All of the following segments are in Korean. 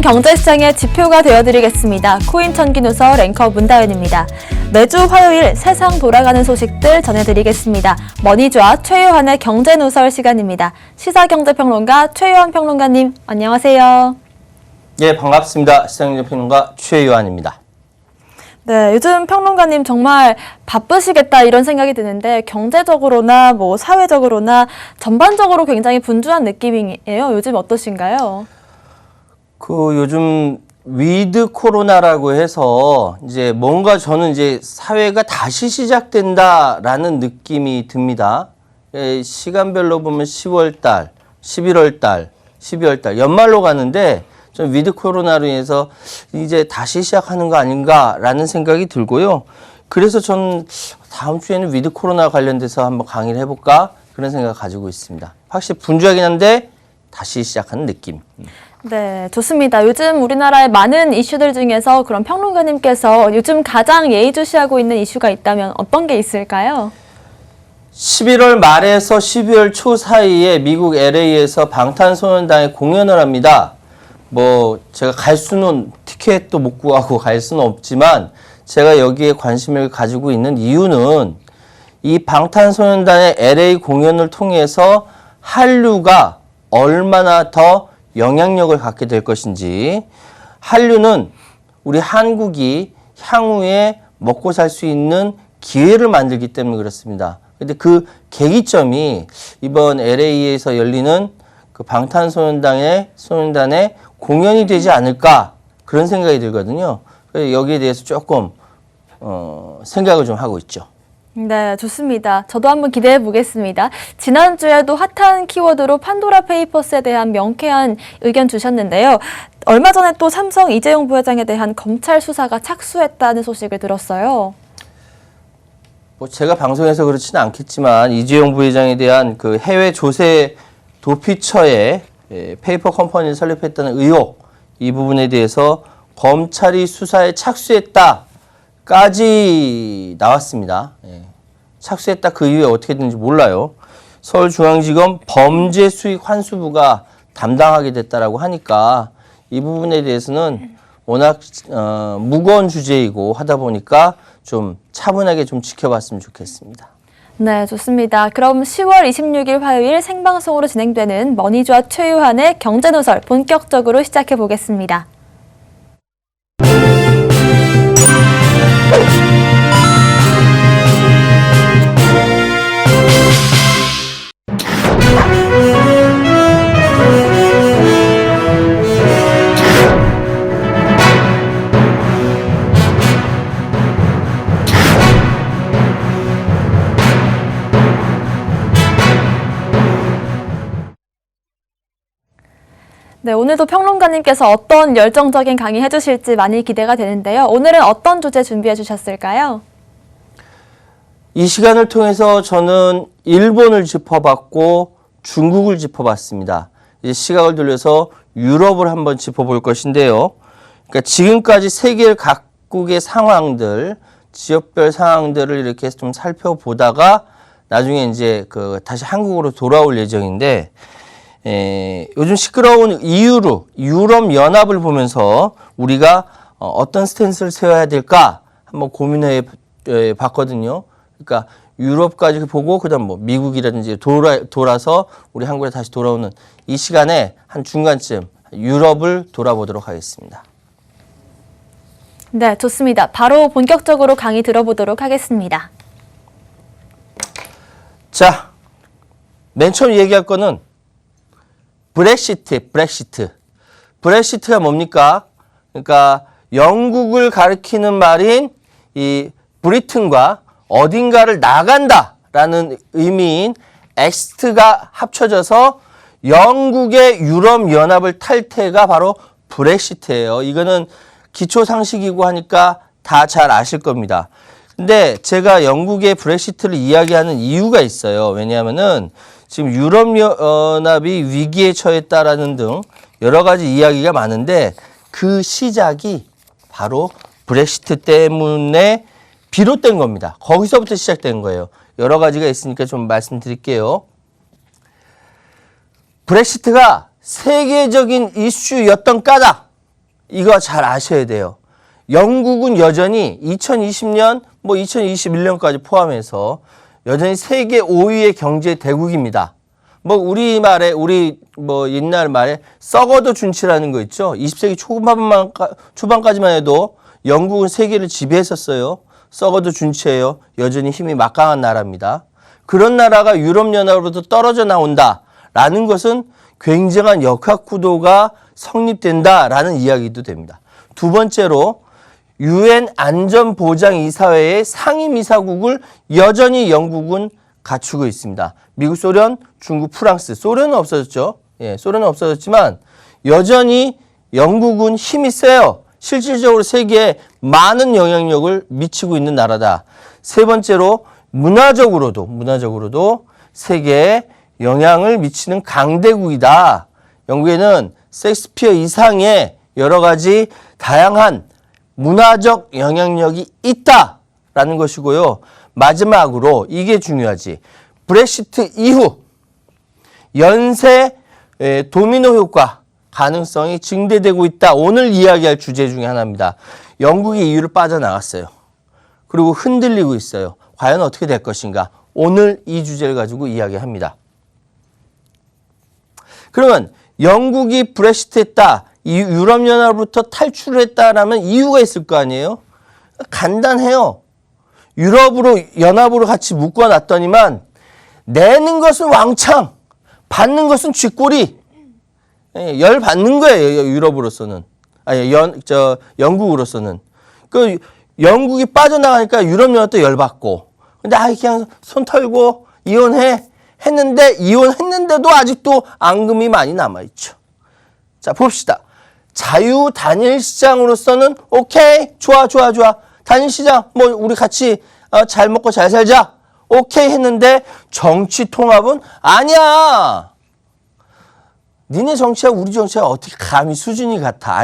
경제시장의 지표가 되어드리겠습니다. 코인 천기 누설 앵커 문다연입니다. 매주 화요일 세상 돌아가는 소식들 전해드리겠습니다. 머니주와 최유한의 경제 누설 시간입니다. 시사경제평론가 최유한 평론가님, 안녕하세요. 예, 반갑습니다. 시사경제평론가 최유한입니다. 네, 요즘 평론가님 정말 바쁘시겠다 이런 생각이 드는데 경제적으로나 사회적으로나 전반적으로 굉장히 분주한 느낌이에요. 요즘 어떠신가요? 요즘 위드 코로나라고 해서 이제 뭔가 저는 이제 사회가 다시 시작된다라는 느낌이 듭니다. 시간별로 보면 10월 달, 11월 달, 12월 달 연말로 가는데 좀 위드 코로나로 인해서 이제 다시 시작하는 거 아닌가라는 생각이 들고요. 그래서 전 다음 주에는 위드 코로나 관련돼서 한번 강의를 해볼까 그런 생각을 가지고 있습니다. 확실히 분주하긴 한데 다시 시작하는 느낌. 네, 좋습니다. 요즘 우리나라의 많은 이슈들 중에서 그럼 평론가님께서 요즘 가장 예의주시하고 있는 이슈가 있다면 어떤 게 있을까요? 11월 말에서 12월 초 사이에 미국 LA에서 방탄소년단이 공연을 합니다. 제가 갈 수는 티켓도 못 구하고 갈 수는 없지만 제가 여기에 관심을 가지고 있는 이유는 이 방탄소년단의 LA 공연을 통해서 한류가 얼마나 더 영향력을 갖게 될 것인지, 한류는 우리 한국이 향후에 먹고 살 수 있는 기회를 만들기 때문에 그렇습니다. 근데 그 계기점이 이번 LA에서 열리는 그 방탄소년단의 공연이 되지 않을까 그런 생각이 들거든요. 그래서 여기에 대해서 조금 생각을 좀 하고 있죠. 네, 좋습니다. 저도 한번 기대해 보겠습니다. 지난주에도 핫한 키워드로 판도라 페이퍼스에 대한 명쾌한 의견 주셨는데요. 얼마 전에 또 삼성 이재용 부회장에 대한 검찰 수사가 착수했다는 소식을 들었어요. 제가 방송에서 그렇지는 않겠지만 이재용 부회장에 대한 그 해외 조세 도피처에 페이퍼 컴퍼니를 설립했다는 의혹, 이 부분에 대해서 검찰이 수사에 착수했다까지 나왔습니다. 착수했다 그 이후에 어떻게 됐는지 몰라요. 서울중앙지검 범죄수익환수부가 담당하게 됐다라고 하니까 이 부분에 대해서는 워낙 무거운 주제이고 하다 보니까 좀 차분하게 좀 지켜봤으면 좋겠습니다. 네, 좋습니다. 그럼 10월 26일 화요일 생방송으로 진행되는 머니주와 최유한의 경제누설 본격적으로 시작해 보겠습니다. 네, 오늘도 평론가님께서 어떤 열정적인 강의 해주실지 많이 기대가 되는데요. 오늘은 어떤 주제 준비해 주셨을까요? 이 시간을 통해서 저는 일본을 짚어봤고 중국을 짚어봤습니다. 이제 시각을 돌려서 유럽을 한번 짚어볼 것인데요. 그러니까 지금까지 세계 각국의 상황들, 지역별 상황들을 이렇게 좀 살펴보다가 나중에 이제 다시 한국으로 돌아올 예정인데, 요즘 시끄러운 이유로 유럽연합을 보면서 우리가 어떤 스탠스를 세워야 될까 한번 고민해 봤거든요. 그러니까 유럽까지 보고 그다음 미국이라든지 돌아서 우리 한국에 다시 돌아오는 이 시간에 한 중간쯤 유럽을 돌아보도록 하겠습니다. 네, 좋습니다. 바로 본격적으로 강의 들어보도록 하겠습니다. 자, 맨 처음 얘기할 거는 브렉시트가 뭡니까? 그러니까 영국을 가리키는 말인 이 브리튼과 어딘가를 나간다라는 의미인 엑스트가 합쳐져서 영국의 유럽연합을 탈퇴가 바로 브렉시트예요. 이거는 기초 상식이고 하니까 다 잘 아실 겁니다. 근데 제가 영국의 브렉시트를 이야기하는 이유가 있어요. 왜냐하면은 지금 유럽연합이 위기에 처했다라는 등 여러 가지 이야기가 많은데 그 시작이 바로 브렉시트 때문에 비롯된 겁니다. 거기서부터 시작된 거예요. 여러 가지가 있으니까 좀 말씀드릴게요. 브렉시트가 세계적인 이슈였던 까닭, 이거 잘 아셔야 돼요. 영국은 여전히 2020년, 2021년까지 포함해서 여전히 세계 5위의 경제 대국입니다. 우리 옛날 말에 썩어도 준치라는 거 있죠. 20세기 초반까지만 해도 영국은 세계를 지배했었어요. 썩어도 준치예요. 여전히 힘이 막강한 나라입니다. 그런 나라가 유럽연합으로부터 떨어져 나온다라는 것은 굉장한 역학구도가 성립된다라는 이야기도 됩니다. 두 번째로 UN 안전보장이사회의 상임이사국을 여전히 영국은 갖추고 있습니다. 미국, 소련, 중국, 프랑스, 소련은 없어졌죠. 예, 소련은 없어졌지만 여전히 영국은 힘이 세요. 실질적으로 세계에 많은 영향력을 미치고 있는 나라다. 세 번째로 문화적으로도 세계에 영향을 미치는 강대국이다. 영국에는 셰익스피어 이상의 여러 가지 다양한 문화적 영향력이 있다라는 것이고요. 마지막으로 이게 중요하지. 브렉시트 이후 연쇄 도미노 효과 가능성이 증대되고 있다. 오늘 이야기할 주제 중에 하나입니다. 영국이 EU를 빠져나갔어요. 그리고 흔들리고 있어요. 과연 어떻게 될 것인가? 오늘 이 주제를 가지고 이야기합니다. 그러면 영국이 브렉시트했다. 유럽연합으로부터 탈출을 했다라면 이유가 있을 거 아니에요? 간단해요. 연합으로 같이 묶어놨더니만 내는 것은 왕창, 받는 것은 쥐꼬리. 열 받는 거예요. 유럽으로서는. 영국으로서는. 그 영국이 빠져나가니까 유럽연합도 열 받고. 근데 그냥 손 털고 했는데 이혼했는데도 아직도 앙금이 많이 남아있죠. 자, 봅시다. 자유 단일 시장으로서는 오케이, 좋아. 단일 시장, 우리 같이 잘 먹고 잘 살자. 오케이 했는데 정치 통합은 아니야. 니네 정치와 우리 정치가 어떻게 감히 수준이 같아.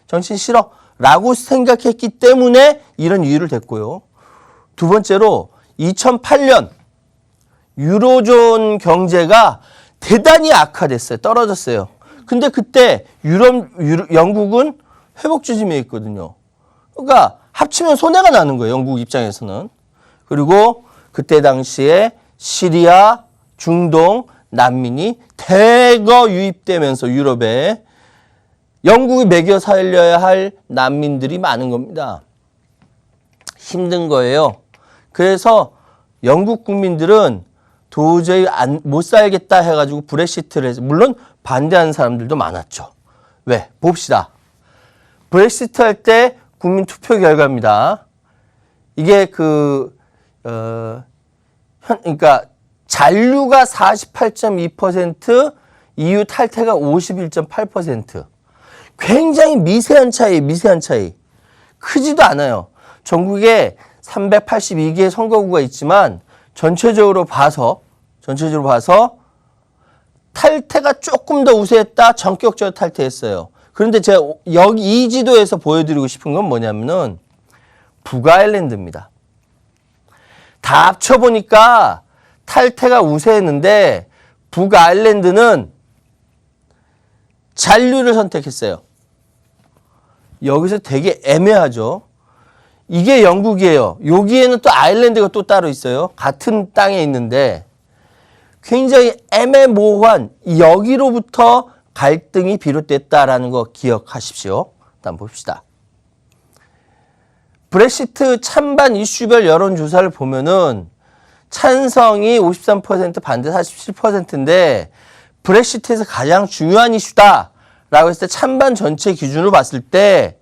정치 싫어. 라고 생각했기 때문에 이런 이유를 댔고요. 두 번째로 2008년 유로존 경제가 대단히 악화됐어요. 떨어졌어요. 근데 그때 영국은 회복 추진에 있거든요. 그러니까 합치면 손해가 나는 거예요. 영국 입장에서는. 그리고 그때 당시에 시리아, 중동, 난민이 대거 유입되면서 유럽에 영국이 먹여 살려야 할 난민들이 많은 겁니다. 힘든 거예요. 그래서 영국 국민들은 도저히 못 살겠다 해가지고 브렉시트를 해서, 물론 반대하는 사람들도 많았죠. 왜? 봅시다. 브렉시트 할 때 국민 투표 결과입니다. 이게 그러니까 잔류가 48.2%, EU 탈퇴가 51.8%. 굉장히 미세한 차이. 크지도 않아요. 전국에 382개의 선거구가 있지만 전체적으로 봐서 탈퇴가 조금 더 우세했다. 전격적으로 탈퇴했어요. 그런데 제가 여기 이 지도에서 보여드리고 싶은 건 뭐냐면은 북아일랜드입니다. 다 합쳐보니까 탈퇴가 우세했는데 북아일랜드는 잔류를 선택했어요. 여기서 되게 애매하죠. 이게 영국이에요. 여기에는 또 아일랜드가 또 따로 있어요. 같은 땅에 있는데 굉장히 애매모호한 여기로부터 갈등이 비롯됐다라는 거 기억하십시오. 일단 봅시다. 브렉시트 찬반 이슈별 여론조사를 보면은 찬성이 53%, 반대 47%인데 브렉시트에서 가장 중요한 이슈다라고 했을 때 찬반 전체 기준으로 봤을 때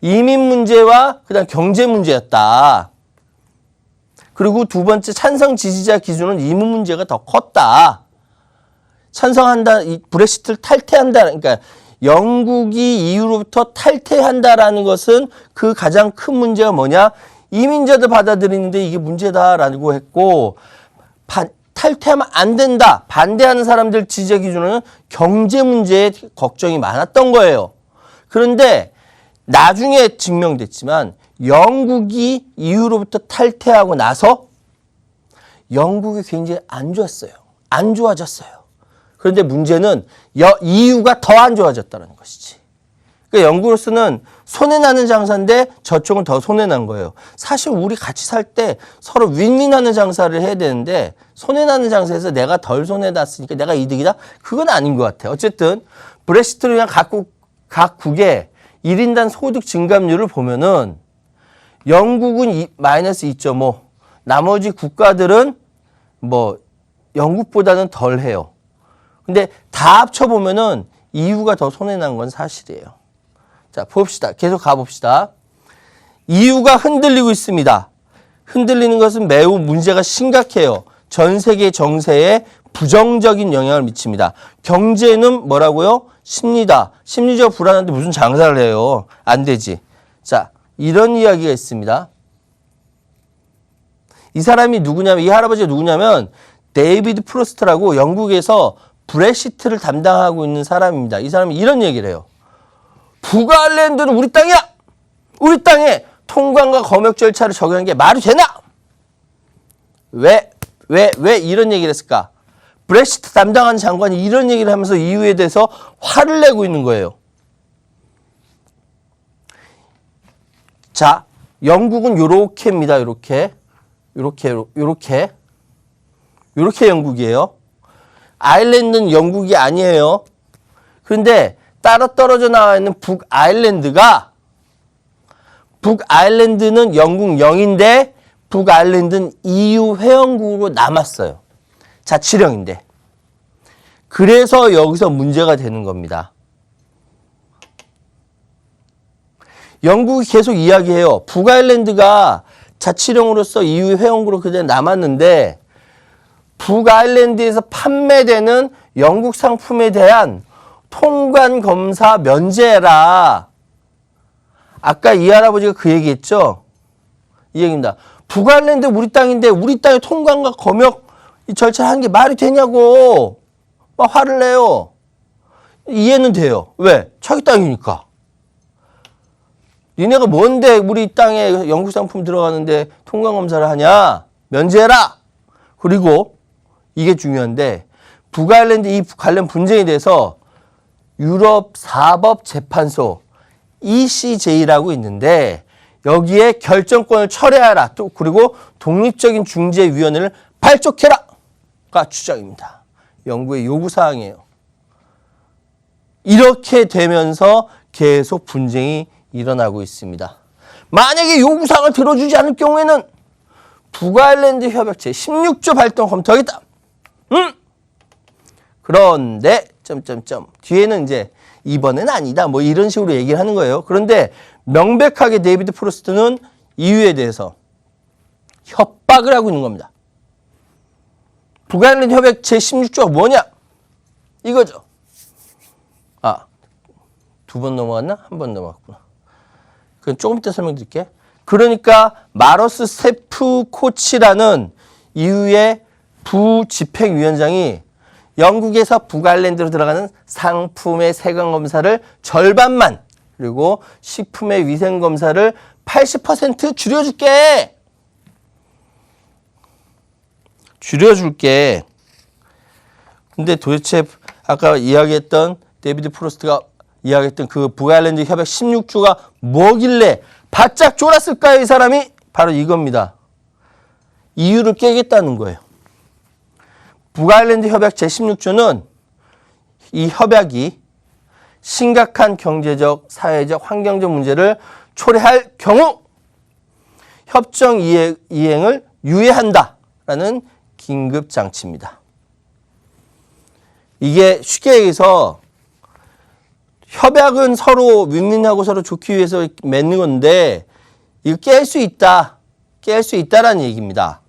이민 문제와 그다음 경제 문제였다. 그리고 두 번째 찬성 지지자 기준은 이민 문제가 더 컸다. 찬성한다, 브렉시트를 탈퇴한다. 그러니까 영국이 EU로부터 탈퇴한다라는 것은 그 가장 큰 문제가 뭐냐? 이민자들 받아들이는데 이게 문제다라고 했고, 탈퇴하면 안 된다. 반대하는 사람들 지지자 기준은 경제 문제에 걱정이 많았던 거예요. 그런데 나중에 증명됐지만 영국이 EU로부터 탈퇴하고 나서 영국이 굉장히 안 좋았어요. 안 좋아졌어요. 그런데 문제는 EU가 더 안 좋아졌다는 것이지. 그러니까 영국으로서는 손해나는 장사인데 저쪽은 더 손해난 거예요. 사실 우리 같이 살 때 서로 윈윈하는 장사를 해야 되는데 손해나는 장사에서 내가 덜 손해났으니까 내가 이득이다? 그건 아닌 것 같아요. 어쨌든 브렉시트로 인한 각 국의 1인당 소득 증감률을 보면은 영국은 마이너스 2.5, 나머지 국가들은 뭐 영국보다는 덜 해요. 근데 다 합쳐보면은 EU가 더 손해난 건 사실이에요. 자, 봅시다. 계속 가봅시다. EU가 흔들리고 있습니다. 흔들리는 것은 매우 문제가 심각해요. 전 세계 정세에 부정적인 영향을 미칩니다. 경제는 뭐라고요? 심리다. 심리적 불안한데 무슨 장사를 해요? 안 되지. 자, 이런 이야기가 있습니다. 이 사람이 누구냐면, 이 할아버지가 누구냐면 데이비드 프로스트라고 영국에서 브렉시트를 담당하고 있는 사람입니다. 이 사람이 이런 얘기를 해요. 북아일랜드는 우리 땅이야! 우리 땅에 통관과 검역 절차를 적용한 게 말이 되나? 왜 이런 얘기를 했을까? 브렉시트 담당하는 장관이 이런 얘기를 하면서 EU에 대해서 화를 내고 있는 거예요. 자, 영국은 요렇게입니다. 요렇게 영국이에요. 아일랜드는 영국이 아니에요. 그런데 따로 떨어져 나와 있는 북아일랜드는 영국 0인데 북아일랜드는 EU 회원국으로 남았어요. 자치령인데. 그래서 여기서 문제가 되는 겁니다. 영국이 계속 이야기해요. 북아일랜드가 자치령으로서 EU 회원국으로 그대로 남았는데 북아일랜드에서 판매되는 영국 상품에 대한 통관 검사 면제해라. 아까 이 할아버지가 그 얘기했죠? 이 얘기입니다. 북아일랜드 우리 땅인데 우리 땅에 통관과 검역 이 절차를 하는 게 말이 되냐고 막 화를 내요. 이해는 돼요. 왜? 자기 땅이니까. 니네가 뭔데 우리 땅에 영국 상품 들어가는데 통관 검사를 하냐? 면제해라. 그리고 이게 중요한데 북아일랜드 이 관련 분쟁에 대해서 유럽 사법재판소 ECJ라고 있는데 여기에 결정권을 철회하라. 또 그리고 독립적인 중재위원회를 발족해라가 주장입니다. 영국의 요구사항이에요. 이렇게 되면서 계속 분쟁이 일어나고 있습니다. 만약에 요구사항을 들어주지 않을 경우에는 북아일랜드 협약체 16조 발동 검토하겠다. 그런데 뒤에는 이제 이번엔 아니다. 뭐 이런 식으로 얘기를 하는 거예요. 그런데 명백하게 데이비드 프로스트는 EU에 대해서 협박을 하고 있는 겁니다. 북아일랜드 협약 제16조가 뭐냐? 이거죠. 아, 2번 넘어갔나? 1번 넘어갔구나. 그건 조금 이따 설명드릴게. 그러니까 마로스 세프코치라는 EU의 부집행위원장이 영국에서 북아일랜드로 들어가는 상품의 세관 검사를 절반만 그리고 식품의 위생 검사를 80% 줄여줄게. 근데 도대체 아까 이야기했던 데이비드 프로스트가 이야기했던 그 북아일랜드 협약 16조가 뭐길래 바짝 졸았을까요? 이 사람이 바로 이겁니다. EU를 깨겠다는 거예요. 북아일랜드 협약 제16조는 이 협약이 심각한 경제적, 사회적, 환경적 문제를 초래할 경우 협정 이행을 유예한다라는 긴급 장치입니다. 이게 쉽게 얘기해서 협약은 서로 윈윈하고 서로 좋기 위해서 맺는 건데 이거 깰 수 있다라는 얘기입니다.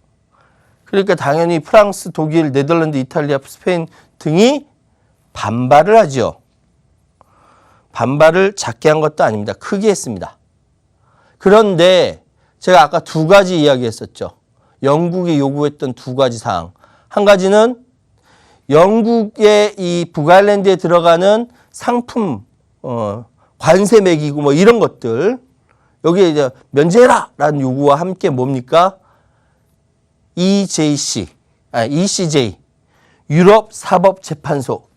그러니까 당연히 프랑스, 독일, 네덜란드, 이탈리아, 스페인 등이 반발을 하죠. 반발을 작게 한 것도 아닙니다. 크게 했습니다. 그런데 제가 아까 2가지 이야기했었죠. 영국이 요구했던 2가지 사항. 한 가지는 영국의 이 북아일랜드에 들어가는 상품 관세 매기고 뭐 이런 것들 여기에 이제 면제해라라는 요구와 함께 뭡니까? ECJ 유럽 사법재판소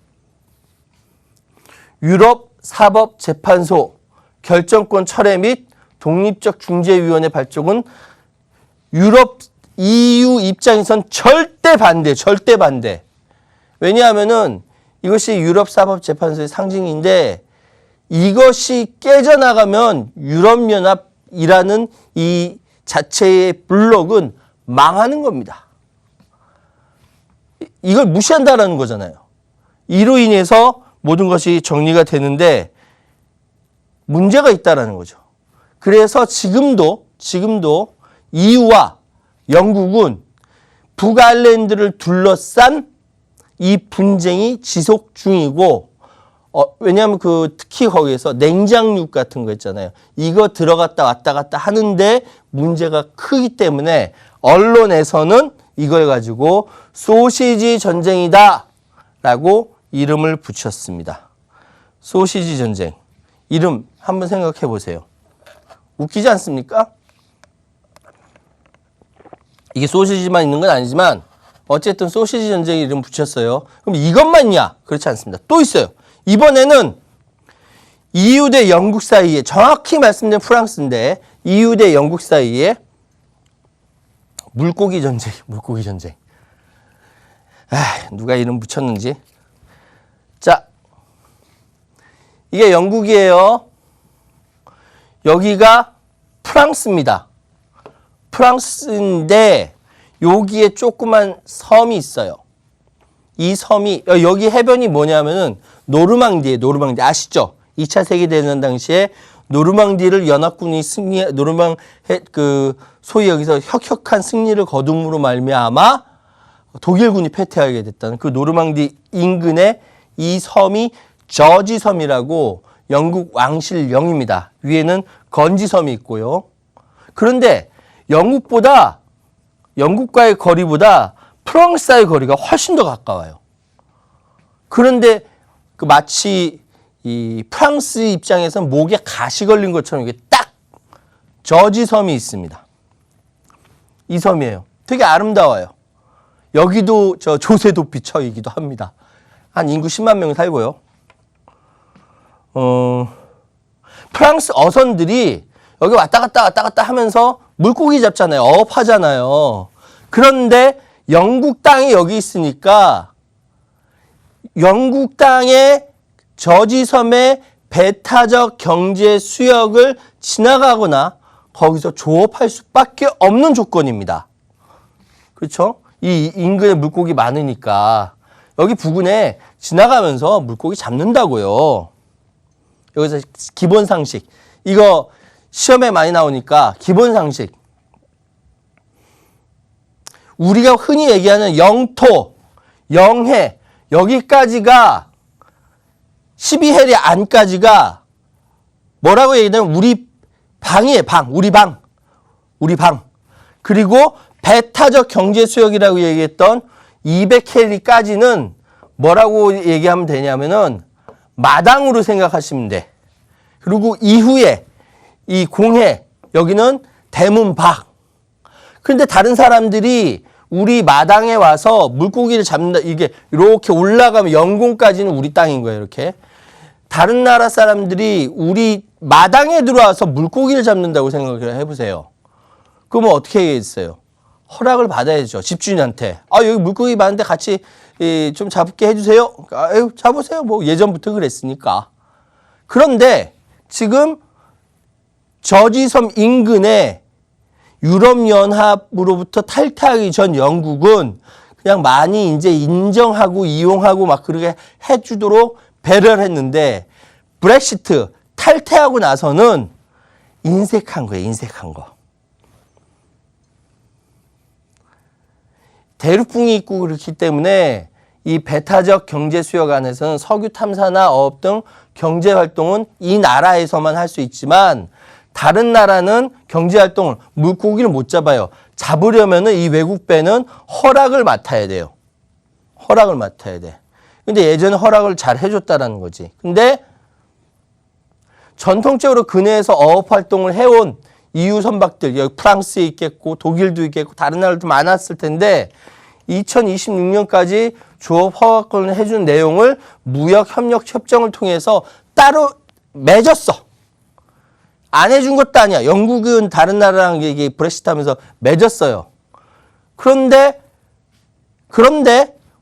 유럽 사법재판소 결정권 철회 및 독립적 중재위원회 발족은 유럽 EU 입장에선 절대 반대, 절대 반대. 왜냐하면은 이것이 유럽 사법재판소의 상징인데 이것이 깨져나가면 유럽연합이라는 이 자체의 블록은 망하는 겁니다. 이걸 무시한다라는 거잖아요. 이로 인해서 모든 것이 정리가 되는데 문제가 있다라는 거죠. 그래서 지금도 EU와 영국은 북아일랜드를 둘러싼 이 분쟁이 지속 중이고 왜냐하면 특히 거기에서 냉장육 같은 거 있잖아요. 이거 들어갔다 왔다 갔다 하는데 문제가 크기 때문에 언론에서는 이걸 가지고 소시지 전쟁이다 라고 이름을 붙였습니다. 소시지 전쟁. 이름 한번 생각해 보세요. 웃기지 않습니까? 이게 소시지만 있는 건 아니지만 어쨌든 소시지 전쟁 이름 붙였어요. 그럼 이것만이냐? 그렇지 않습니다. 또 있어요. 이번에는 EU 대 영국 사이에 정확히 말씀드린 프랑스인데 EU 대 영국 사이에 물고기 전쟁. 누가 이름 붙였는지. 자, 이게 영국이에요. 여기가 프랑스입니다. 프랑스인데 여기에 조그만 섬이 있어요. 이 섬이 여기 해변이 뭐냐면은 노르망디에 아시죠? 2차 세계대전 당시에 노르망디를 연합군이 소위 여기서 혁혁한 승리를 거둠으로 말미암아 독일군이 패퇴하게 됐다는 그 노르망디 인근에 이 섬이 저지 섬이라고 영국 왕실령입니다. 위에는 건지 섬이 있고요. 그런데 영국과의 거리보다 프랑스와의 거리가 훨씬 더 가까워요. 그런데 마치 이 프랑스 입장에서는 목에 가시 걸린 것처럼 이게 딱 저지 섬이 있습니다. 이 섬이에요. 되게 아름다워요. 여기도 조세도피 처이기도 합니다. 한 인구 10만 명 살고요. 프랑스 어선들이 여기 왔다 갔다 하면서 물고기 잡잖아요. 어업하잖아요. 그런데 영국 땅이 여기 있으니까 영국 땅의 저지섬의 배타적 경제 수역을 지나가거나 거기서 조업할 수밖에 없는 조건입니다. 그렇죠? 이 인근에 물고기 많으니까 여기 부근에 지나가면서 물고기 잡는다고요. 여기서 기본 상식. 이거 시험에 많이 나오니까 기본 상식. 우리가 흔히 얘기하는 영토, 영해, 여기까지가 12해리 안까지가 뭐라고 얘기하냐면 우리 방이에요. 우리 방. 그리고 배타적 경제 수역이라고 얘기했던 200해리까지는 뭐라고 얘기하면 되냐면은 마당으로 생각하시면 돼. 그리고 이후에 이 공해, 여기는 대문 밖. 근데 다른 사람들이 우리 마당에 와서 물고기를 잡는다. 이게 이렇게 올라가면 영공까지는 우리 땅인 거예요. 이렇게. 다른 나라 사람들이 우리 마당에 들어와서 물고기를 잡는다고 생각을 해보세요. 그러면 어떻게 했어요? 허락을 받아야죠. 집주인한테. 여기 물고기 많은데 같이 좀 잡게 해주세요. 잡으세요. 뭐 예전부터 그랬으니까. 그런데 지금 저지섬 인근에 유럽연합으로부터 탈퇴하기 전 영국은 그냥 많이 이제 인정하고 이용하고 막 그렇게 해주도록 배려를 했는데 브렉시트 탈퇴하고 나서는 인색한 거예요. 인색한 거. 대륙붕이 있고 그렇기 때문에 이 배타적 경제 수역 안에서는 석유 탐사나 어업 등 경제 활동은 이 나라에서만 할 수 있지만 다른 나라는 경제 활동을 물고기를 못 잡아요. 잡으려면은 이 외국 배는 허락을 맡아야 돼요. 허락을 맡아야 돼. 근데 예전에 허락을 잘 해줬다라는 거지. 근데 전통적으로 근해에서 어업 활동을 해온 EU 선박들, 여기 프랑스에 있겠고 독일도 있겠고 다른 나라도 많았을 텐데 2026년까지 조업 허가권을 해준 내용을 무역 협력 협정을 통해서 따로 맺었어. 안 해준 것도 아니야. 영국은 다른 나라랑 이게 브렉시트 하면서 맺었어요. 그런데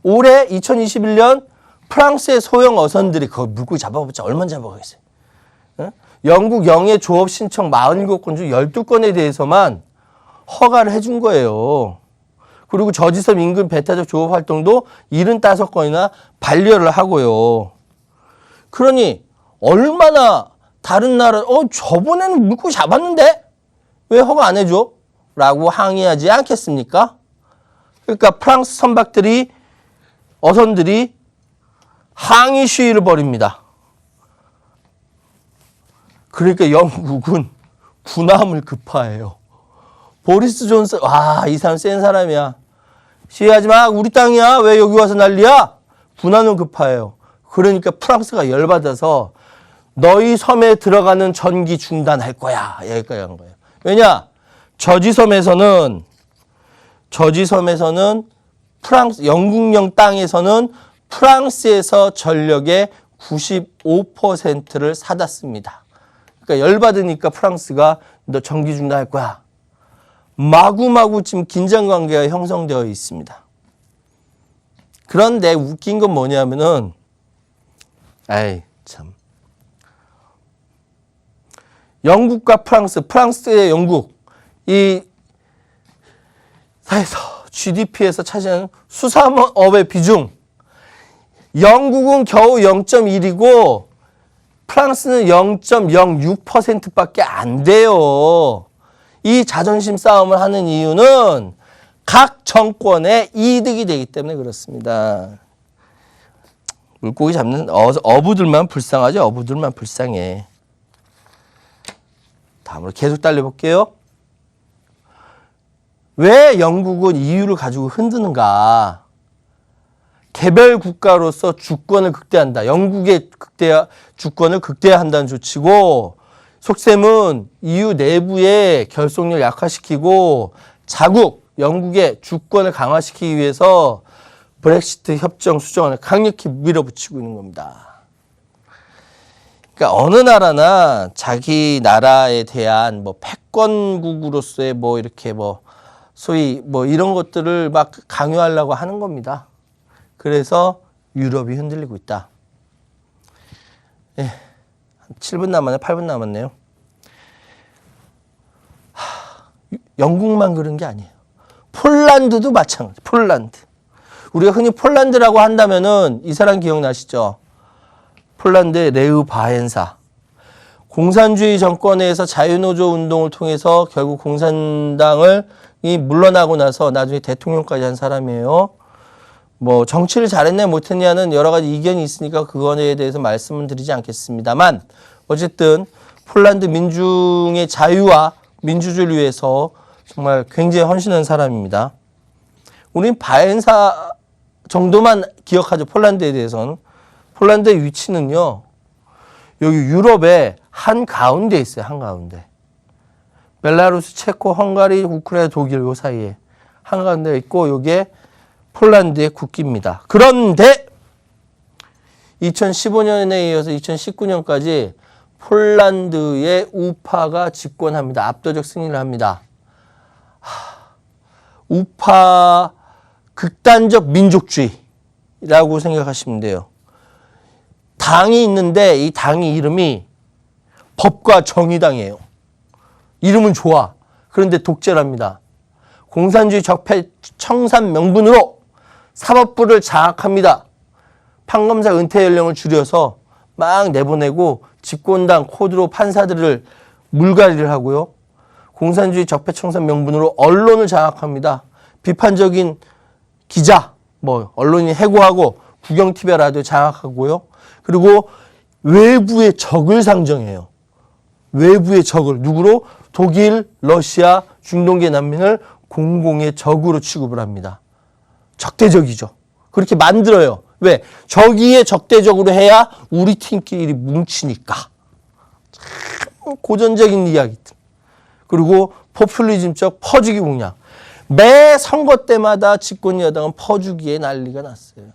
올해 2021년 프랑스의 소형 어선들이 그거 물고기 잡아봤자 얼마나 잡아가겠어요. 영국 영해 조업 신청 47건 중 12건에 대해서만 허가를 해준 거예요. 그리고 저지섬 인근 배타적 조업 활동도 75건이나 반려를 하고요. 그러니 얼마나 다른 나라 저번에는 물고기 잡았는데 왜 허가 안 해줘? 라고 항의하지 않겠습니까? 그러니까 프랑스 선박들이 어선들이 항의 시위를 벌입니다. 그러니까 영국은 군함을 급파해요. 보리스 존슨, 이 사람 센 사람이야. 시위하지 마. 우리 땅이야. 왜 여기 와서 난리야? 군함을 급파해요. 그러니까 프랑스가 열받아서 너희 섬에 들어가는 전기 중단할 거야. 여기까지 한 거예요. 왜냐? 저지섬에서는 영국령 땅에서는 프랑스에서 전력의 95%를 사다 씁니다. 그러니까 열받으니까 프랑스가 너 전기 중단할 거야. 마구마구 지금 긴장 관계가 형성되어 있습니다. 그런데 웃긴 건 뭐냐면은 참. 영국과 프랑스의 영국 이 사에서 GDP에서 차지하는 수산업의 비중 영국은 겨우 0.1이고 프랑스는 0.06%밖에 안 돼요. 이 자존심 싸움을 하는 이유는 각 정권의 이득이 되기 때문에 그렇습니다. 물고기 잡는 어부들만 불쌍하죠. 어부들만 불쌍해. 다음으로 계속 달려볼게요. 왜 영국은 EU를 가지고 흔드는가? 개별 국가로서 주권을 극대화한다. 영국의 주권을 극대화한다는 조치고 속셈은 EU 내부의 결속력을 약화시키고 영국의 주권을 강화시키기 위해서 브렉시트 협정 수정안을 강력히 밀어붙이고 있는 겁니다. 그러니까 어느 나라나 자기 나라에 대한 패권국으로서의 이렇게 소위 이런 것들을 막 강요하려고 하는 겁니다. 그래서 유럽이 흔들리고 있다. 예, 7분 남았네, 8분 남았네요. 영국만 그런 게 아니에요. 폴란드도 마찬가지. 폴란드. 우리가 흔히 폴란드라고 한다면은 이 사람 기억나시죠? 폴란드의 레흐 바헨사. 공산주의 정권에서 자유노조 운동을 통해서 결국 공산당을 물러나고 나서 나중에 대통령까지 한 사람이에요. 정치를 잘했냐 못했냐는 여러 가지 이견이 있으니까 그거에 대해서 말씀은 드리지 않겠습니다만 어쨌든 폴란드 민중의 자유와 민주주의를 위해서 정말 굉장히 헌신한 사람입니다. 우린 바헨사 정도만 기억하죠. 폴란드에 대해서는. 폴란드의 위치는요. 여기 유럽의 한가운데 있어요. 한가운데. 벨라루스, 체코, 헝가리, 우크라이나, 독일 요 사이에 한가운데 있고 요게 폴란드의 국기입니다. 그런데 2015년에 이어서 2019년까지 폴란드의 우파가 집권합니다. 압도적 승리를 합니다. 우파 극단적 민족주의라고 생각하시면 돼요. 당이 있는데 이 당의 이름이 법과 정의당이에요. 이름은 좋아. 그런데 독재랍니다. 공산주의 적폐 청산 명분으로 사법부를 장악합니다. 판검사 은퇴 연령을 줄여서 막 내보내고 집권당 코드로 판사들을 물갈이를 하고요. 공산주의 적폐 청산 명분으로 언론을 장악합니다. 비판적인 기자, 언론인 해고하고 국영TV와 라디오 장악하고요. 그리고 외부의 적을 상정해요. 외부의 적을 누구로? 독일, 러시아, 중동계 난민을 공공의 적으로 취급을 합니다. 적대적이죠. 그렇게 만들어요. 왜? 저기에 적대적으로 해야 우리 팀끼리 뭉치니까. 참 고전적인 이야기들. 그리고 포퓰리즘적 퍼주기 공략. 매 선거 때마다 집권 여당은 퍼주기에 난리가 났어요.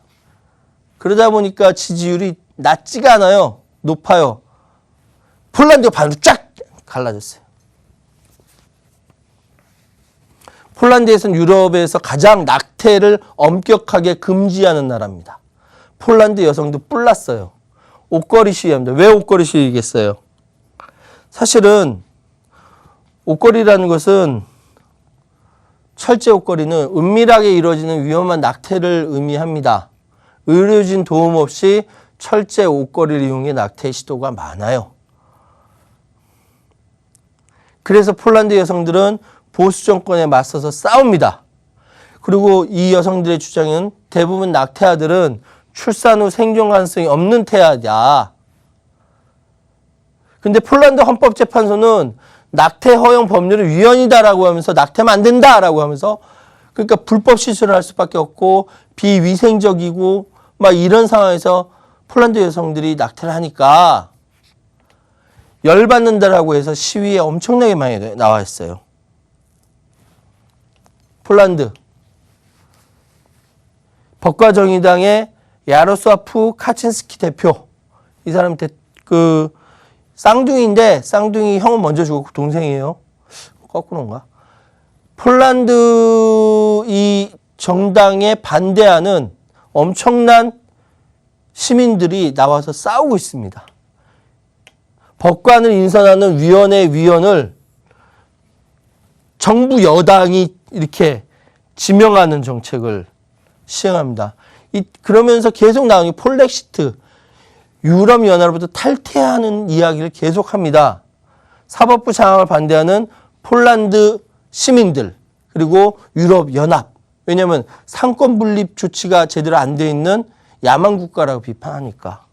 그러다 보니까 지지율이 낮지가 않아요. 높아요. 폴란드가 반으로 쫙 갈라졌어요. 폴란드에서는 유럽에서 가장 낙태를 엄격하게 금지하는 나라입니다. 폴란드 여성도 뿔났어요. 옷걸이 시위합니다. 왜 옷걸이 시위겠어요? 사실은 옷걸이라는 것은 철제 옷걸이는 은밀하게 이루어지는 위험한 낙태를 의미합니다. 의료진 도움 없이 철제 옷걸이를 이용해 낙태 시도가 많아요. 그래서 폴란드 여성들은 보수 정권에 맞서서 싸웁니다. 그리고 이 여성들의 주장은 대부분 낙태아들은 출산 후 생존 가능성이 없는 태아다. 근데 폴란드 헌법재판소는 낙태 허용 법률은 위헌이다라고 하면서 낙태하면 안 된다라고 하면서 그러니까 불법 시술을 할 수밖에 없고 비위생적이고 막 이런 상황에서 폴란드 여성들이 낙태를 하니까 열받는다라고 해서 시위에 엄청나게 많이 나와 있어요. 폴란드 법과정의당의 야로스와프 카친스키 대표, 이 사람 그 쌍둥이인데 쌍둥이 형은 먼저 죽었고 동생이에요. 거꾸로인가? 폴란드 이 정당에 반대하는 엄청난 시민들이 나와서 싸우고 있습니다. 법관을 인선하는 위원회 위원을 정부 여당이 이렇게 지명하는 정책을 시행합니다. 그러면서 계속 나오는 게 폴렉시트, 유럽연합으로부터 탈퇴하는 이야기를 계속합니다. 사법부 장악을 반대하는 폴란드 시민들, 그리고 유럽연합. 왜냐하면 상권 분립 조치가 제대로 안 돼 있는 야만 국가라고 비판하니까.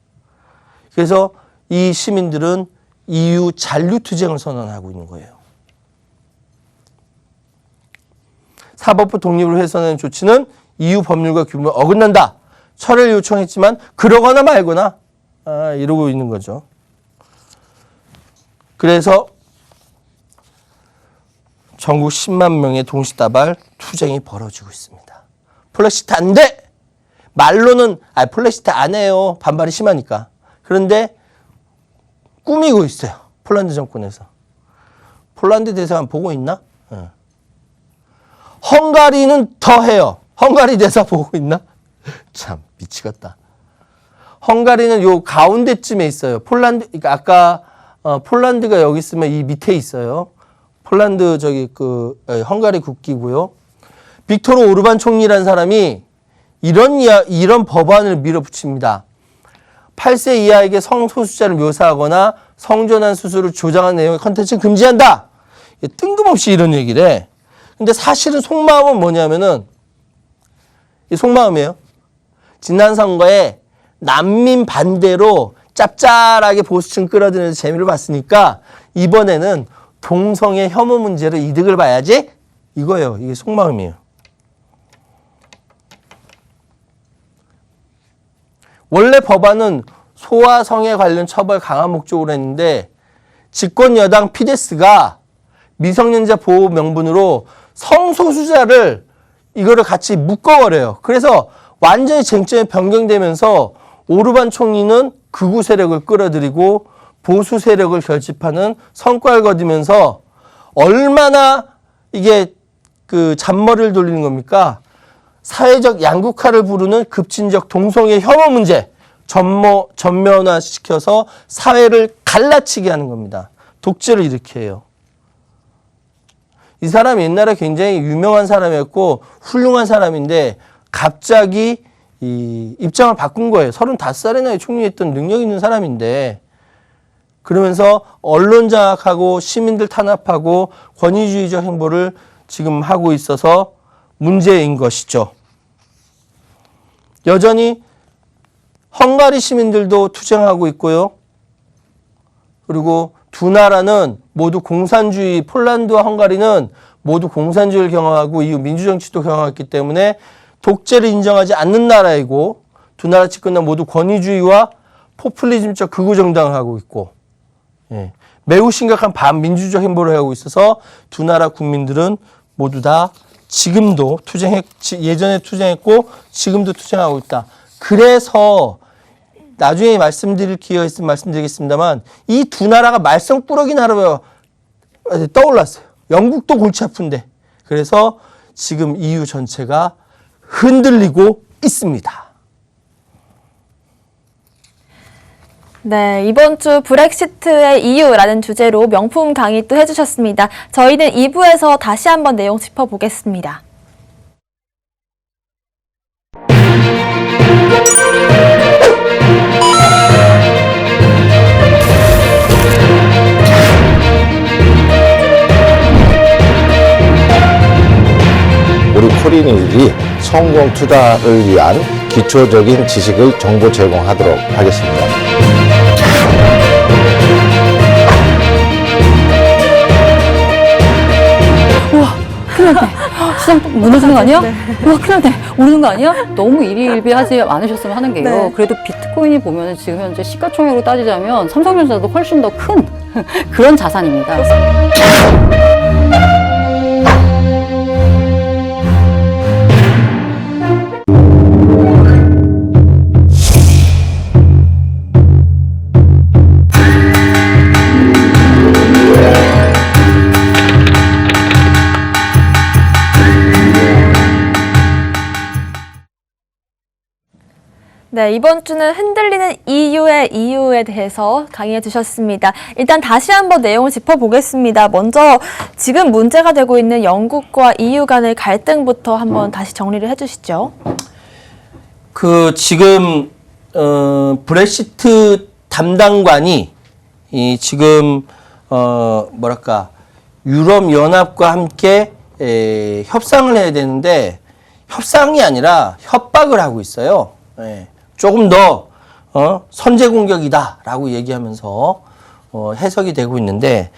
그래서 이 시민들은 EU 잔류투쟁을 선언하고 있는 거예요. 사법부 독립을 훼손하는 조치는 EU 법률과 규범에 어긋난다. 철회를 요청했지만 그러거나 말거나 이러고 있는 거죠. 그래서 전국 10만 명의 동시다발 투쟁이 벌어지고 있습니다. 폴렉시트 안 돼! 말로는 폴렉시트 안 해요. 반발이 심하니까. 그런데 꾸미고 있어요. 폴란드 정권에서. 폴란드 대사관 보고 있나? 헝가리는 더 해요. 헝가리 대사 보고 있나? 참 미치겠다. 헝가리는 요 가운데쯤에 있어요. 그러니까 아까 폴란드가 여기 있으면 이 밑에 있어요. 폴란드 헝가리 국기고요. 빅토르 오르반 총리라는 사람이 이런 법안을 밀어붙입니다. 8세 이하에게 성소수자를 묘사하거나 성전환 수술을 조장한 내용의 컨텐츠는 금지한다. 뜬금없이 이런 얘기를 해. 근데 사실은 속마음은 뭐냐면은 이 속마음이에요. 지난 선거에 난민 반대로 짭짤하게 보수층 끌어들이면서 재미를 봤으니까 이번에는 동성애 혐오 문제로 이득을 봐야지 이거예요. 이게 속마음이에요. 원래 법안은 소아 성애 관련 처벌 강화 목적으로 했는데 집권 여당 피데스가 미성년자 보호 명분으로 성소수자를 이거를 같이 묶어버려요. 그래서 완전히 쟁점이 변경되면서 오르반 총리는 극우 세력을 끌어들이고 보수 세력을 결집하는 성과를 거두면서 얼마나 이게 그 잔머리를 돌리는 겁니까? 사회적 양극화를 부르는 급진적 동성애 혐오 문제 전면화시켜서 사회를 갈라치게 하는 겁니다. 독재를 일으켜요. 이 사람 옛날에 굉장히 유명한 사람이었고 훌륭한 사람인데 갑자기 이 입장을 바꾼 거예요. 35살의 나이에 총리했던 능력 있는 사람인데 그러면서 언론 장악하고 시민들 탄압하고 권위주의적 행보를 지금 하고 있어서 문제인 것이죠. 여전히 헝가리 시민들도 투쟁하고 있고요. 그리고 두 나라는 모두 공산주의, 폴란드와 헝가리는 모두 공산주의를 경험하고 이후 민주정치도 경험했기 때문에 독재를 인정하지 않는 나라이고 두 나라 집권당 모두 권위주의와 포퓰리즘적 극우 정당을 하고 있고 매우 심각한 반민주적 행보를 하고 있어서 두 나라 국민들은 모두 다 지금도 예전에 투쟁했고 지금도 투쟁하고 있다. 그래서 나중에 말씀드릴 기회가 있으면 말씀드리겠습니다만 이 두 나라가 말썽꾸러기 나라로 떠올랐어요. 영국도 골치 아픈데. 그래서 지금 EU 전체가 흔들리고 있습니다. 네, 이번 주 브렉시트의 이유라는 주제로 명품 강의 또 해주셨습니다. 저희는 2부에서 다시 한번 내용 짚어보겠습니다. 우리 코리니들이 성공 투자를 위한 기초적인 지식을 정보 제공하도록 하겠습니다. 우와, 큰일 났네. 시장 무너지는 거 아니야? 우와, 큰일 났네. 오르는 거 아니야? 너무 일희일비하지 않으셨으면 하는 게요. 네. 그래도 비트코인이 보면 지금 현재 시가총액으로 따지자면 삼성전자도 훨씬 더 큰 그런 자산입니다. 네, 이번 주는 흔들리는 EU의 이유에 대해서 강의해 주셨습니다. 일단 다시 한번 내용을 짚어보겠습니다. 먼저 지금 문제가 되고 있는 영국과 EU 간의 갈등부터 한번 다시 정리를 해주시죠. 지금 브렉시트 담당관이 지금 뭐랄까 유럽 연합과 함께 협상을 해야 되는데 협상이 아니라 협박을 하고 있어요. 조금 더 선제 공격이다라고 얘기하면서 해석이 되고 있는데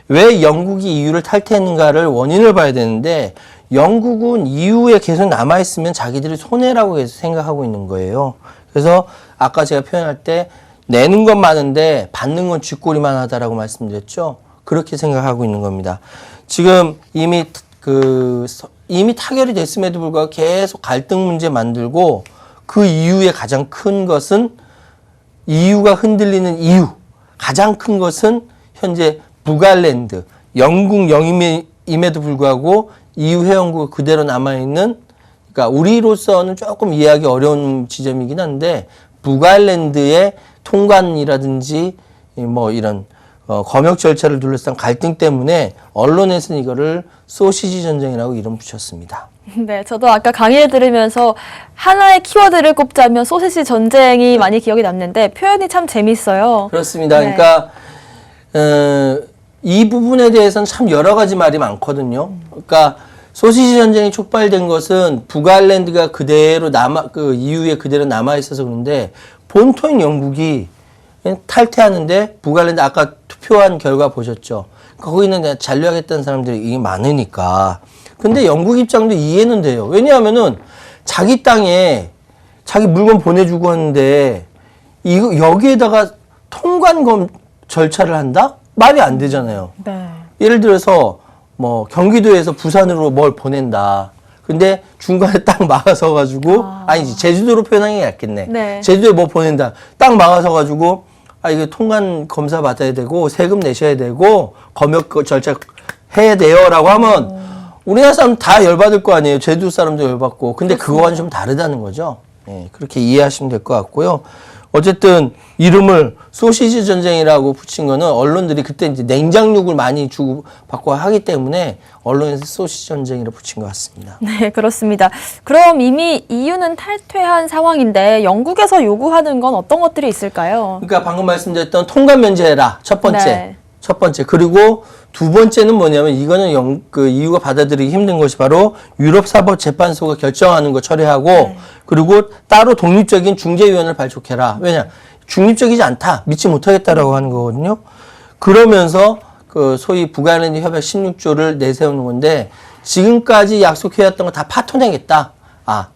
왜 영국이 EU를 탈퇴했는가를 원인을 봐야 되는데 영국은 EU에 계속 남아있으면 자기들이 손해라고 계속 생각하고 있는 거예요. 그래서 아까 제가 표현할 때 내는 건 많은데 받는 건 쥐꼬리만 하다라고 말씀드렸죠. 그렇게 생각하고 있는 겁니다. 지금 이미 타결이 됐음에도 불구하고 계속 갈등 문제 만들고 그 이유의 가장 큰 것은 EU가 흔들리는 이유. 가장 큰 것은 현재 북아일랜드, 영국 영임에도 불구하고 EU 회원국 그대로 남아있는, 그러니까 우리로서는 조금 이해하기 어려운 지점이긴 한데 북아일랜드의 통관이라든지 뭐 이런 검역 절차를 둘러싼 갈등 때문에 언론에서는 이거를 소시지 전쟁이라고 이름 붙였습니다. 네, 저도 아까 강의를 들으면서 하나의 키워드를 꼽자면 소시지 전쟁이 많이 기억이 남는데 표현이 참 재밌어요. 그렇습니다. 네. 그러니까 이 부분에 대해서는 참 여러 가지 말이 많거든요. 그러니까 소시지 전쟁이 촉발된 것은 북아일랜드가 그대로 EU에 그대로 남아 있어서 그런데 본토인 영국이 탈퇴하는데 북아일랜드 아까 투표한 결과 보셨죠. 거기는 잔류하겠다는 사람들이 이게 많으니까. 근데 영국 입장도 이해는 돼요. 왜냐하면은 자기 땅에 자기 물건 보내주고 하는데 여기에다가 통관 절차를 한다? 말이 안 되잖아요. 네. 예를 들어서 뭐 경기도에서 부산으로 뭘 보낸다. 근데 중간에 딱 막아서 가지고 아니지 제주도로 표현하는 게 낫겠네. 네. 제주도에 뭐 보낸다. 딱 막아서 가지고 이거 통관 검사 받아야 되고 세금 내셔야 되고 검역 절차 해야 돼요라고 하면 우리나라 사람 다 열받을 거 아니에요. 제주도 사람도 열받고. 근데 그거와는 좀 다르다는 거죠. 그렇게 이해하시면 될 것 같고요. 어쨌든 이름을 소시지 전쟁이라고 붙인 거는 언론들이 그때 이제 냉장육을 많이 주고 받고 하기 때문에 언론에서 소시지 전쟁이라고 붙인 것 같습니다. 네, 그렇습니다. 그럼 이미 EU는 탈퇴한 상황인데 영국에서 요구하는 건 어떤 것들이 있을까요? 그러니까 방금 말씀드렸던 통관 면제해라. 첫 번째. 네. 첫 번째. 그리고 두 번째는 뭐냐면 이거는 EU가 받아들이기 힘든 것이 바로 유럽사법재판소가 결정하는 거 처리하고 그리고 따로 독립적인 중재위원회를 발족해라. 왜냐? 중립적이지 않다. 믿지 못하겠다라고 하는 거거든요. 그러면서 소위 북아일랜드 협약 16조를 내세우는 건데 지금까지 약속해왔던 거 다 파토내겠다.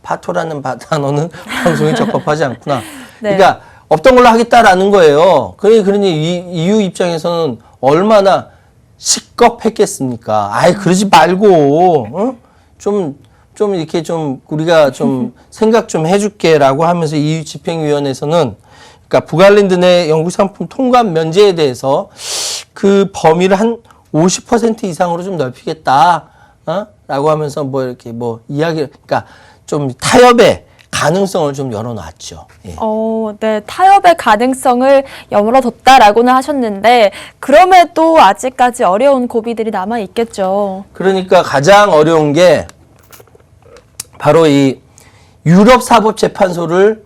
파토라는 단어는 방송에 적합하지 않구나. 네. 그러니까 없던 걸로 하겠다라는 거예요. 그러니 EU 입장에서는 얼마나 시겁했겠습니까? 그러지 말고, 좀 이렇게 좀 우리가 좀 생각 좀 해줄게라고 하면서 EU 집행위원회에서는 그러니까 북아일랜드 내 영국 상품 통관 면제에 대해서 그 범위를 한 50% 이상으로 좀 넓히겠다, 라고 하면서 뭐 이렇게 뭐 이야기, 그러니까 좀 타협의 가능성을 좀 열어놨죠. 예. 네, 타협의 가능성을 열어뒀다라고는 하셨는데 그럼에도 아직까지 어려운 고비들이 남아 있겠죠. 그러니까 가장 어려운 게 바로 이 유럽사법재판소를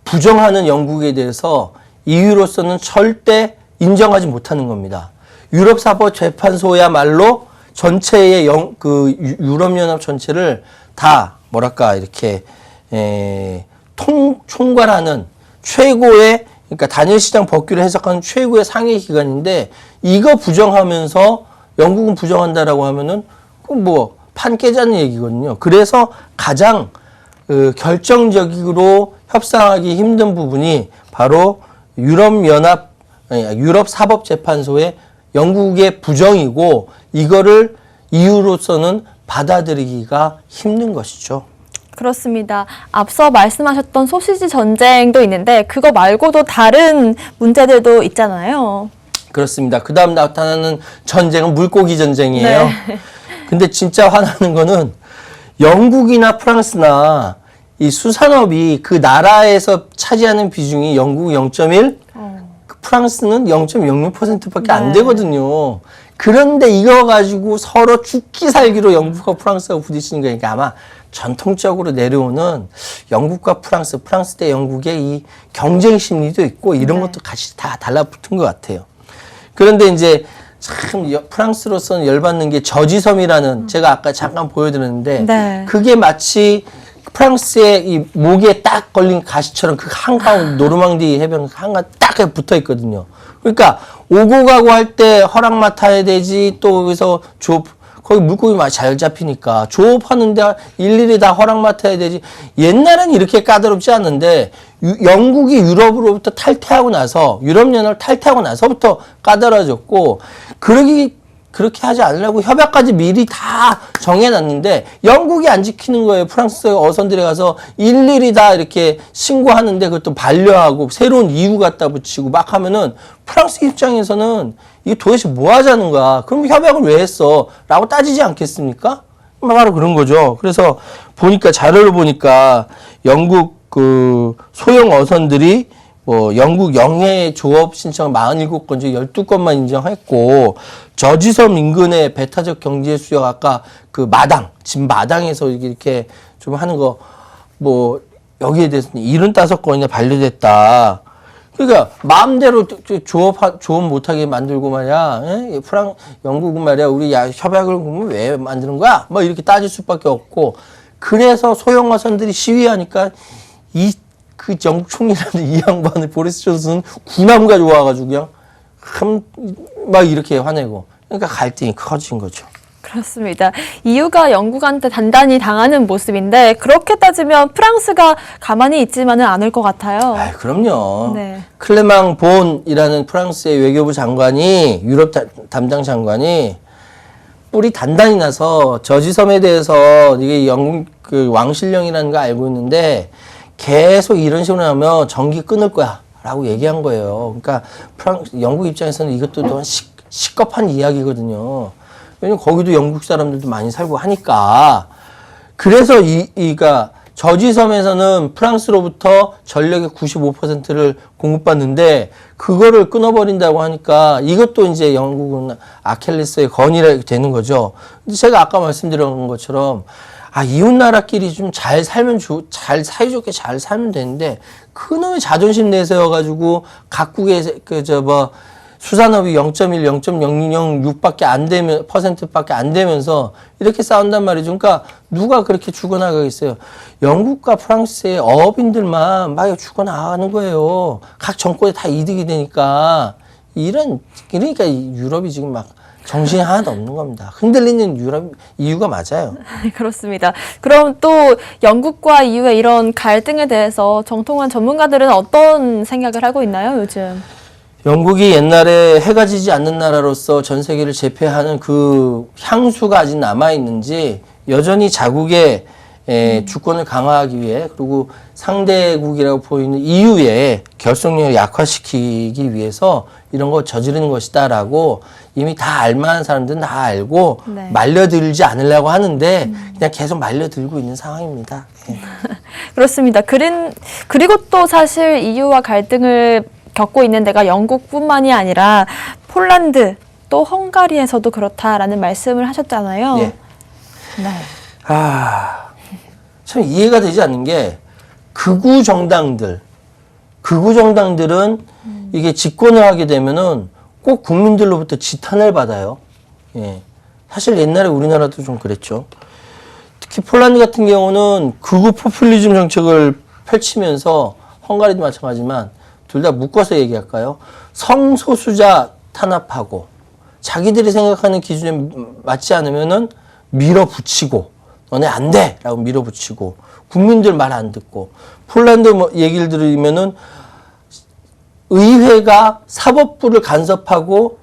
부정하는 영국에 대해서 EU로서는 절대 인정하지 못하는 겁니다. 유럽사법재판소야말로 전체의 유럽연합 전체를 다 뭐랄까 이렇게 총괄하는 최고의, 그러니까 단일시장 법규를 해석하는 최고의 상위 기관인데 이거 부정하면서 영국은 부정한다라고 하면은 그건 뭐 판 깨자는 얘기거든요. 그래서 가장 결정적으로 협상하기 힘든 부분이 바로 유럽사법재판소의 영국의 부정이고 이거를 EU로서는 받아들이기가 힘든 것이죠. 그렇습니다. 앞서 말씀하셨던 소시지 전쟁도 있는데 그거 말고도 다른 문제들도 있잖아요. 그렇습니다. 그 다음 나타나는 전쟁은 물고기 전쟁이에요. 네. 근데 진짜 화나는 거는 영국이나 프랑스나 이 수산업이 그 나라에서 차지하는 비중이 영국 0.1, 프랑스는 0.06%밖에 안 네. 되거든요. 그런데 이거 가지고 서로 죽기 살기로 영국과 프랑스가 부딪히는 거니까 아마 전통적으로 내려오는 영국과 프랑스 대 영국의 이 경쟁 심리도 있고 이런 것도 같이 다 달라붙은 것 같아요. 그런데 이제 참 프랑스로서는 열받는 게 저지섬이라는 제가 아까 잠깐 보여드렸는데 네. 그게 마치 프랑스의 이 목에 딱 걸린 가시처럼 그 한가운 노르망디 해변 한가 딱 붙어 있거든요. 그러니까 오고 가고 할 때 허락 맡아야 되지 또 여기서 거기 물고기 많이 잘 잡히니까 조업하는데 일일이 다 허락 맡아야 되지. 옛날엔 이렇게 까다롭지 않는데 영국이 유럽으로부터 탈퇴하고 나서 유럽연합을 탈퇴하고 나서부터 까다로워졌고 그렇게 하지 않으려고 협약까지 미리 다 정해놨는데 영국이 안 지키는 거예요. 프랑스 어선들에 가서 일일이 다 이렇게 신고하는데 그것도 반려하고 새로운 이유 갖다 붙이고 막 하면은 프랑스 입장에서는 이게 도대체 뭐 하자는 거야. 그럼 협약을 왜 했어? 라고 따지지 않겠습니까? 바로 그런 거죠. 그래서 보니까 자료를 보니까 영국 그 소형 어선들이 뭐 영국 영해 조업 신청 47건 중 12건만 인정했고 저지섬 인근의 배타적 경제 수역 아까 그 집 마당에서 이렇게 좀 하는 거 뭐 여기에 대해서는 75건이나 반려됐다. 그러니까 마음대로 조업 못하게 만들고 말이야. 영국은 말이야 우리 협약을 그러면 왜 만드는 거야? 뭐 이렇게 따질 수밖에 없고 그래서 소형 어선들이 시위하니까 그 영국 총리라는 이 양반을 보리스 존슨은 군함가 좋아가지고 그냥 막 이렇게 화내고 그러니까 갈등이 커진 거죠. 그렇습니다. EU가 영국한테 단단히 당하는 모습인데 그렇게 따지면 프랑스가 가만히 있지만은 않을 것 같아요. 그럼요. 네. 클레망 본이라는 프랑스의 외교부 장관이 유럽 담당 장관이 뿔이 단단히 나서 저지섬에 대해서 이게 영국 그 왕실령이라는 거 알고 있는데 계속 이런 식으로 하면 전기 끊을 거야 라고 얘기한 거예요. 그러니까 영국 입장에서는 이것도 또한 시급한 이야기거든요. 왜냐면 거기도 영국 사람들도 많이 살고 하니까. 그래서 그러니까 저지섬에서는 프랑스로부터 전력의 95%를 공급받는데 그거를 끊어버린다고 하니까 이것도 이제 영국은 아킬레스의 건이라 되는 거죠. 근데 제가 아까 말씀드린 것처럼 이웃나라끼리 좀 잘 살면 사이좋게 잘 살면 되는데 그놈의 자존심 내세워가지고 각국의 수산업이 0.1, 0.006밖에 안 되면 %밖에 안 되면서 이렇게 싸운단 말이죠. 그러니까 누가 그렇게 죽어나가겠어요. 영국과 프랑스의 어업인들만 막 죽어나가는 거예요. 각 정권에 다 이득이 되니까 그러니까 유럽이 지금 막 정신이 하나도 없는 겁니다. 흔들리는 이유가 맞아요. 그렇습니다. 그럼 또 영국과 EU의 이런 갈등에 대해서 정통한 전문가들은 어떤 생각을 하고 있나요, 요즘? 영국이 옛날에 해가 지지 않는 나라로서 전 세계를 제패하는 그 향수가 아직 남아있는지 여전히 자국의 주권을 강화하기 위해 그리고 상대국이라고 보이는 EU의 결속력을 약화시키기 위해서 이런 거 저지르는 것이다라고 이미 다 알만한 사람들은 다 알고 네. 말려들지 않으려고 하는데 그냥 계속 말려들고 있는 상황입니다. 예. 그렇습니다. 그리고 또 사실 EU와 갈등을 겪고 있는 데가 영국뿐만이 아니라 폴란드 또 헝가리에서도 그렇다라는 말씀을 하셨잖아요. 예. 네. 참 이해가 되지 않는 게 극우 정당들은 이게 집권을 하게 되면은 꼭 국민들로부터 지탄을 받아요. 예. 사실 옛날에 우리나라도 좀 그랬죠. 특히 폴란드 같은 경우는 극우 포퓰리즘 정책을 펼치면서 헝가리도 마찬가지지만 둘 다 묶어서 얘기할까요? 성소수자 탄압하고 자기들이 생각하는 기준에 맞지 않으면은 밀어붙이고 너네 안 돼! 라고 밀어붙이고 국민들 말 안 듣고 폴란드 얘기를 들으면은 의회가 사법부를 간섭하고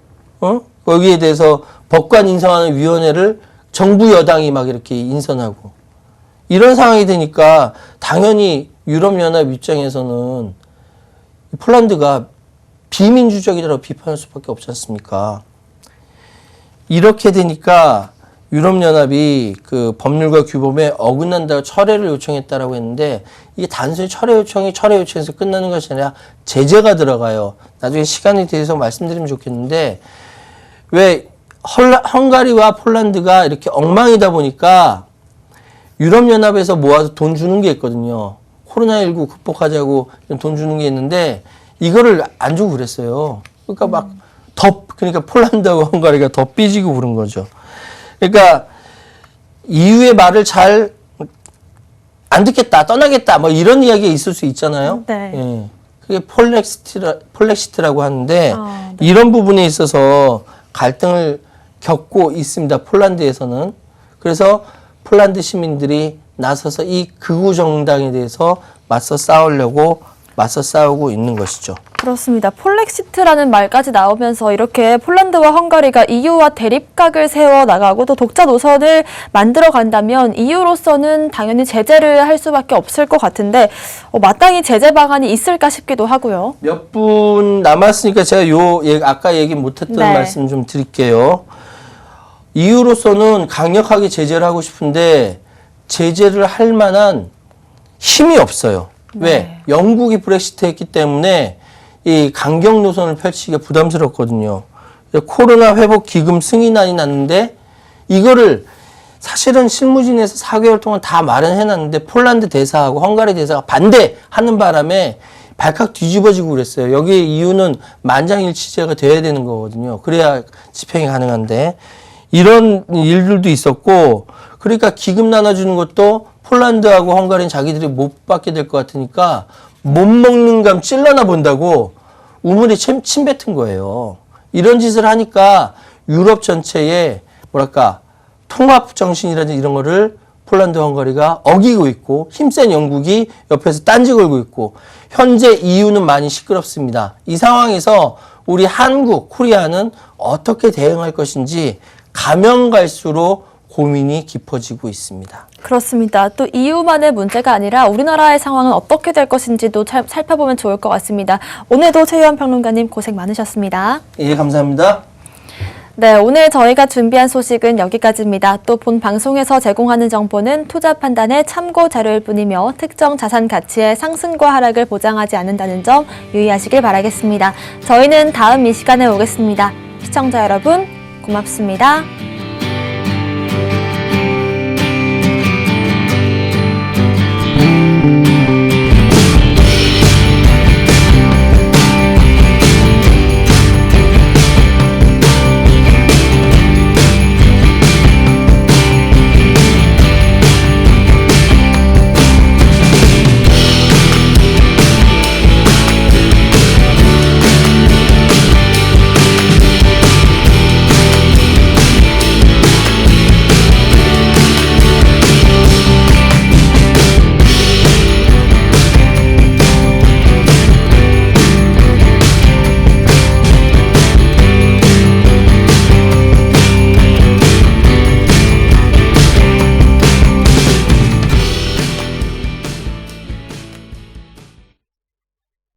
거기에 대해서 법관 인선하는 위원회를 정부 여당이 막 이렇게 인선하고 이런 상황이 되니까 당연히 유럽연합 입장에서는 폴란드가 비민주적이라고 비판할 수밖에 없지 않습니까? 이렇게 되니까 유럽연합이 그 법률과 규범에 어긋난다고 철회를 요청했다라고 했는데 이게 단순히 철회 요청에서 끝나는 것이 아니라 제재가 들어가요. 나중에 시간이 돼서 말씀드리면 좋겠는데 왜 헝가리와 폴란드가 이렇게 엉망이다 보니까 유럽연합에서 모아서 돈 주는 게 있거든요. 코로나19 극복하자고 돈 주는 게 있는데 이거를 안 주고 그랬어요. 그러니까 그러니까 폴란드하고 헝가리가 더 삐지고 그런 거죠. 그러니까 EU의 말을 잘 안 듣겠다, 떠나겠다, 뭐 이런 이야기가 있을 수 있잖아요. 네. 예. 그게 폴렉시트라고 하는데 네. 이런 부분에 있어서 갈등을 겪고 있습니다. 폴란드에서는. 그래서 폴란드 시민들이 나서서 이 극우 정당에 대해서 맞서 싸우고 있는 것이죠. 그렇습니다. 폴렉시트라는 말까지 나오면서 이렇게 폴란드와 헝가리가 EU와 대립각을 세워 나가고 또 독자 노선을 만들어 간다면 EU로서는 당연히 제재를 할 수밖에 없을 것 같은데 마땅히 제재 방안이 있을까 싶기도 하고요. 몇 분 남았으니까 제가 아까 얘기 못했던 네. 말씀 좀 드릴게요. EU로서는 강력하게 제재를 하고 싶은데 제재를 할 만한 힘이 없어요. 왜? 네. 영국이 브렉시트 했기 때문에 이 강경 노선을 펼치기가 부담스럽거든요. 코로나 회복 기금 승인안이 났는데 이거를 사실은 실무진에서 4개월 동안 다 마련해 놨는데 폴란드 대사하고 헝가리 대사가 반대하는 바람에 발칵 뒤집어지고 그랬어요. 여기에 이유는 만장일치제가 돼야 되는 거거든요. 그래야 집행이 가능한데 이런 일들도 있었고 그러니까 기금 나눠주는 것도 폴란드하고 헝가리는 자기들이 못 받게 될 것 같으니까 못 먹는 감 찔러나 본다고 우물에 침 뱉은 거예요. 이런 짓을 하니까 유럽 전체에 통합 정신이라든지 이런 거를 폴란드, 헝가리가 어기고 있고 힘센 영국이 옆에서 딴지 걸고 있고 현재 EU는 많이 시끄럽습니다. 이 상황에서 우리 한국, 코리아는 어떻게 대응할 것인지 가면 갈수록 고민이 깊어지고 있습니다. 그렇습니다. 또 EU만의 문제가 아니라 우리나라의 상황은 어떻게 될 것인지도 살펴보면 좋을 것 같습니다. 오늘도 최유한 평론가님 고생 많으셨습니다. 예, 감사합니다. 네, 오늘 저희가 준비한 소식은 여기까지입니다. 또 본 방송에서 제공하는 정보는 투자 판단의 참고 자료일 뿐이며 특정 자산 가치의 상승과 하락을 보장하지 않는다는 점 유의하시길 바라겠습니다. 저희는 다음 이 시간에 오겠습니다. 시청자 여러분, 고맙습니다.